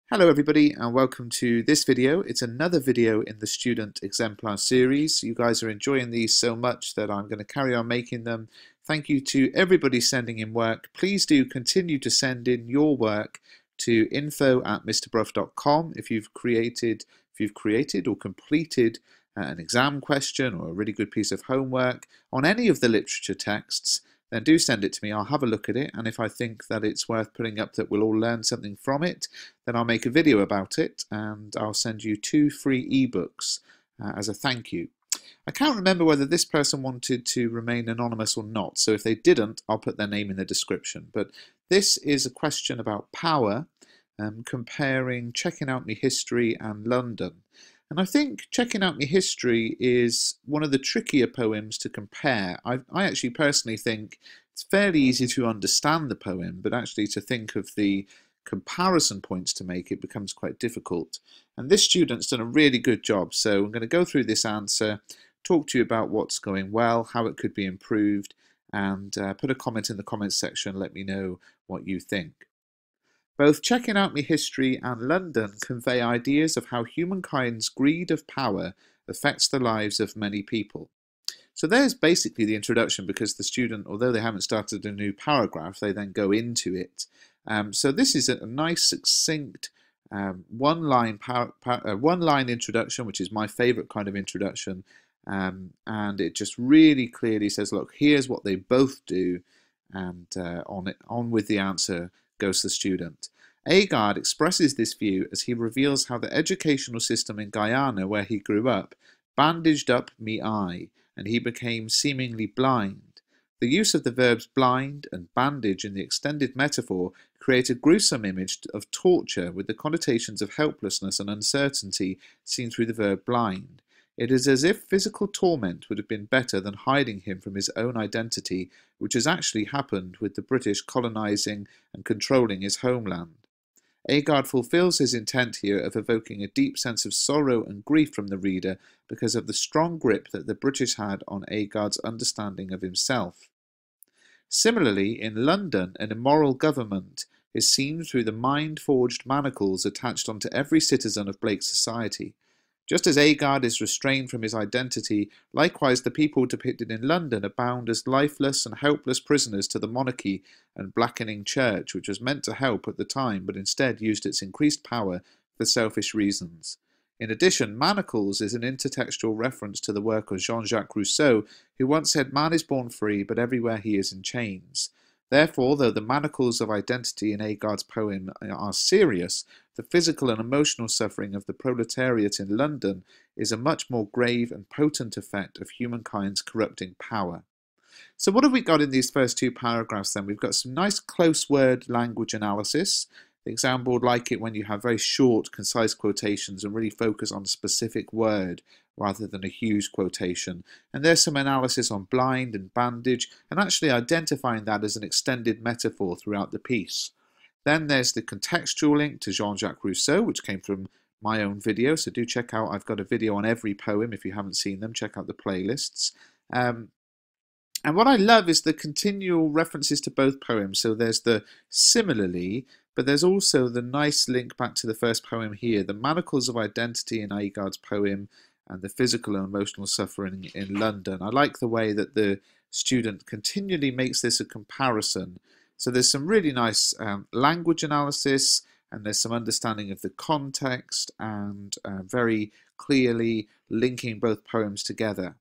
Hello everybody and welcome to this video. It's another video in the Student Exemplar series. You guys are enjoying these so much that I'm going to carry on making them. Thank you to everybody sending in work. Please do continue to send in your work to info@mrbruff.com if you've created or completed an exam question or a really good piece of homework on any of the literature texts. Then do send it to me. I'll have a look at it, and if I think that it's worth putting up, that we'll all learn something from it, then I'll make a video about it, and I'll send you 2 free ebooks as a thank you. I can't remember whether this person wanted to remain anonymous or not, so if they didn't, I'll put their name in the description. But this is a question about power, comparing Checking Out Me History and London. And I think Checking Out Me History is one of the trickier poems to compare. I actually personally think it's fairly easy to understand the poem, but actually to think of the comparison points to make it becomes quite difficult. And this student's done a really good job, so I'm going to go through this answer, talk to you about what's going well, how it could be improved, and put a comment in the comments section, let me know what you think. Both Checking Out Me History and London convey ideas of how humankind's greed of power affects the lives of many people. So there's basically the introduction, because the student, although they haven't started a new paragraph, they then go into it. So this is a nice, succinct one-line introduction, which is my favourite kind of introduction, and it just really clearly says, look, here's what they both do, and on with the answer goes the student. Agard expresses this view as he reveals how the educational system in Guyana, where he grew up, bandaged up me eye, and he became seemingly blind. The use of the verbs blind and bandage in the extended metaphor create a gruesome image of torture with the connotations of helplessness and uncertainty seen through the verb blind. It is as if physical torment would have been better than hiding him from his own identity, which has actually happened with the British colonising and controlling his homeland. Agard fulfills his intent here of evoking a deep sense of sorrow and grief from the reader because of the strong grip that the British had on Agard's understanding of himself. Similarly, in London, an immoral government is seen through the mind-forged manacles attached onto every citizen of Blake's society. Just as Agard is restrained from his identity, likewise the people depicted in London are bound as lifeless and helpless prisoners to the monarchy and blackening church, which was meant to help at the time, but instead used its increased power for selfish reasons. In addition, manacles is an intertextual reference to the work of Jean-Jacques Rousseau, who once said, "Man is born free, but everywhere he is in chains." Therefore, though the manacles of identity in Agard's poem are serious, the physical and emotional suffering of the proletariat in London is a much more grave and potent effect of humankind's corrupting power. So what have we got in these first 2 paragraphs then? We've got some nice close word language analysis. The exam board like it when you have very short, concise quotations and really focus on a specific word rather than a huge quotation. And there's some analysis on blind and bandage, and actually identifying that as an extended metaphor throughout the piece. Then there's the contextual link to Jean-Jacques Rousseau, which came from my own video, so do check out, I've got a video on every poem. If you haven't seen them, check out the playlists. And what I love is the continual references to both poems. So there's the similarly, but there's also the nice link back to the first poem here, the manacles of identity in Agard's poem and the physical and emotional suffering in London. I like the way that the student continually makes this a comparison. So there's some really nice language analysis, and there's some understanding of the context, and very clearly linking both poems together.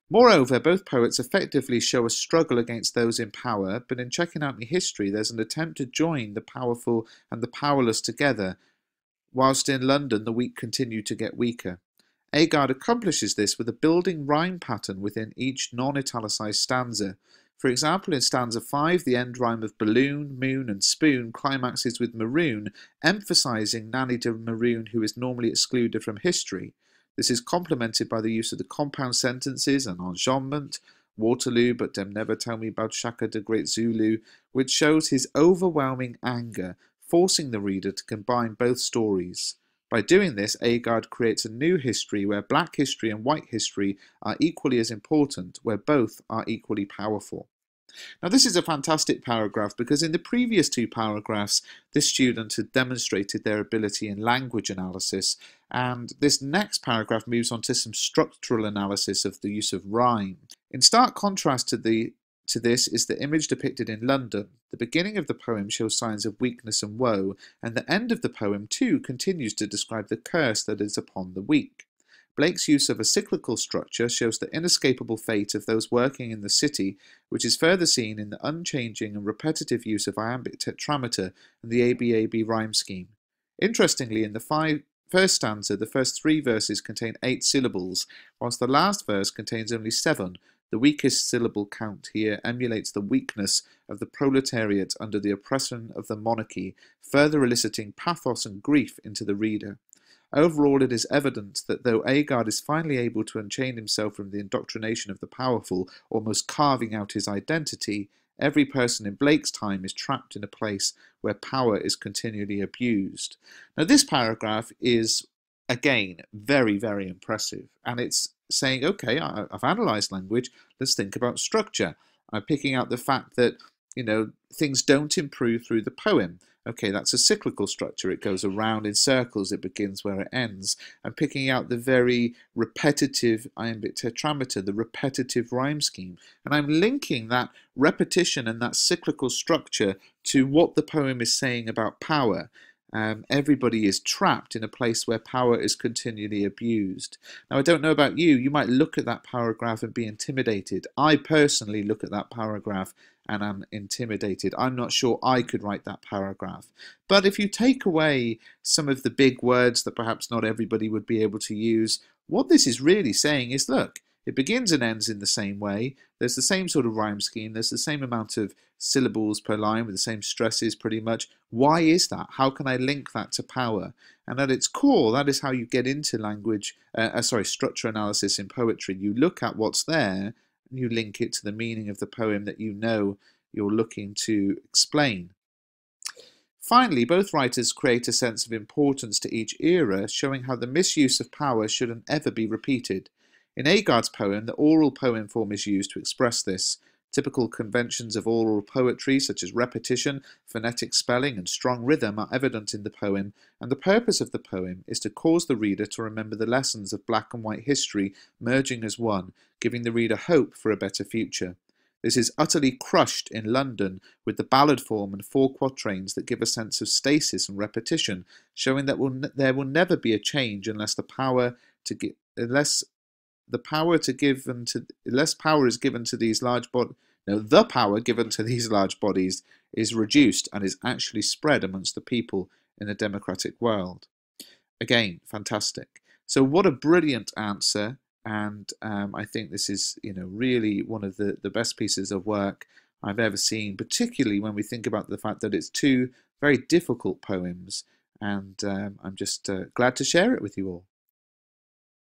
Moreover, both poets effectively show a struggle against those in power, but in Checking Out Me History there's an attempt to join the powerful and the powerless together, whilst in London the weak continue to get weaker. Agard accomplishes this with a building rhyme pattern within each non-italicized stanza. For example, in stanza 5, the end rhyme of balloon, moon and spoon climaxes with maroon, emphasizing Nanny de Maroon, who is normally excluded from history. This is complemented by the use of the compound sentences and enjambment, Waterloo, but dem never tell me about Shaka the Great Zulu, which shows his overwhelming anger, forcing the reader to combine both stories. By doing this, Agard creates a new history where black history and white history are equally as important, where both are equally powerful. Now this is a fantastic paragraph because in the previous two paragraphs this student had demonstrated their ability in language analysis, and this next paragraph moves on to some structural analysis of the use of rhyme. In stark contrast to this is the image depicted in London. The beginning of the poem shows signs of weakness and woe, and the end of the poem too continues to describe the curse that is upon the weak. Blake's use of a cyclical structure shows the inescapable fate of those working in the city, which is further seen in the unchanging and repetitive use of iambic tetrameter and the ABAB rhyme scheme. Interestingly, in the first stanza, the first 3 verses contain 8 syllables, whilst the last verse contains only 7. The weakest syllable count here emulates the weakness of the proletariat under the oppression of the monarchy, further eliciting pathos and grief into the reader. Overall, it is evident that though Agard is finally able to unchain himself from the indoctrination of the powerful, almost carving out his identity, every person in Blake's time is trapped in a place where power is continually abused. Now, this paragraph is, again, very, very impressive, and it's saying, okay, I've analysed language, let's think about structure. I'm picking out the fact that, things don't improve through the poem. Okay, that's a cyclical structure. It goes around in circles. It begins where it ends. I'm picking out the very repetitive iambic tetrameter, the repetitive rhyme scheme. And I'm linking that repetition and that cyclical structure to what the poem is saying about power. Everybody is trapped in a place where power is continually abused. Now, I don't know about you. You might look at that paragraph and be intimidated. I personally look at that paragraph and I'm intimidated. I'm not sure I could write that paragraph. But if you take away some of the big words that perhaps not everybody would be able to use, what this is really saying is, look, it begins and ends in the same way. There's the same sort of rhyme scheme. There's the same amount of syllables per line with the same stresses pretty much. Why is that? How can I link that to power? And at its core, that is how you get into structure analysis in poetry. You look at what's there and you link it to the meaning of the poem that you know you're looking to explain. Finally, both writers create a sense of importance to each era, showing how the misuse of power shouldn't ever be repeated. In Agard's poem, the oral poem form is used to express this. Typical conventions of oral poetry, such as repetition, phonetic spelling, and strong rhythm, are evident in the poem, and the purpose of the poem is to cause the reader to remember the lessons of black and white history merging as one, giving the reader hope for a better future. This is utterly crushed in London with the ballad form and 4 quatrains that give a sense of stasis and repetition, showing that there will never be a change unless power is given to these large bodies. No, the power given to these large bodies is reduced and is actually spread amongst the people in a democratic world. Again, fantastic. So what a brilliant answer, and I think this is, really one of the best pieces of work I've ever seen, particularly when we think about the fact that it's 2 very difficult poems, and I'm just glad to share it with you all.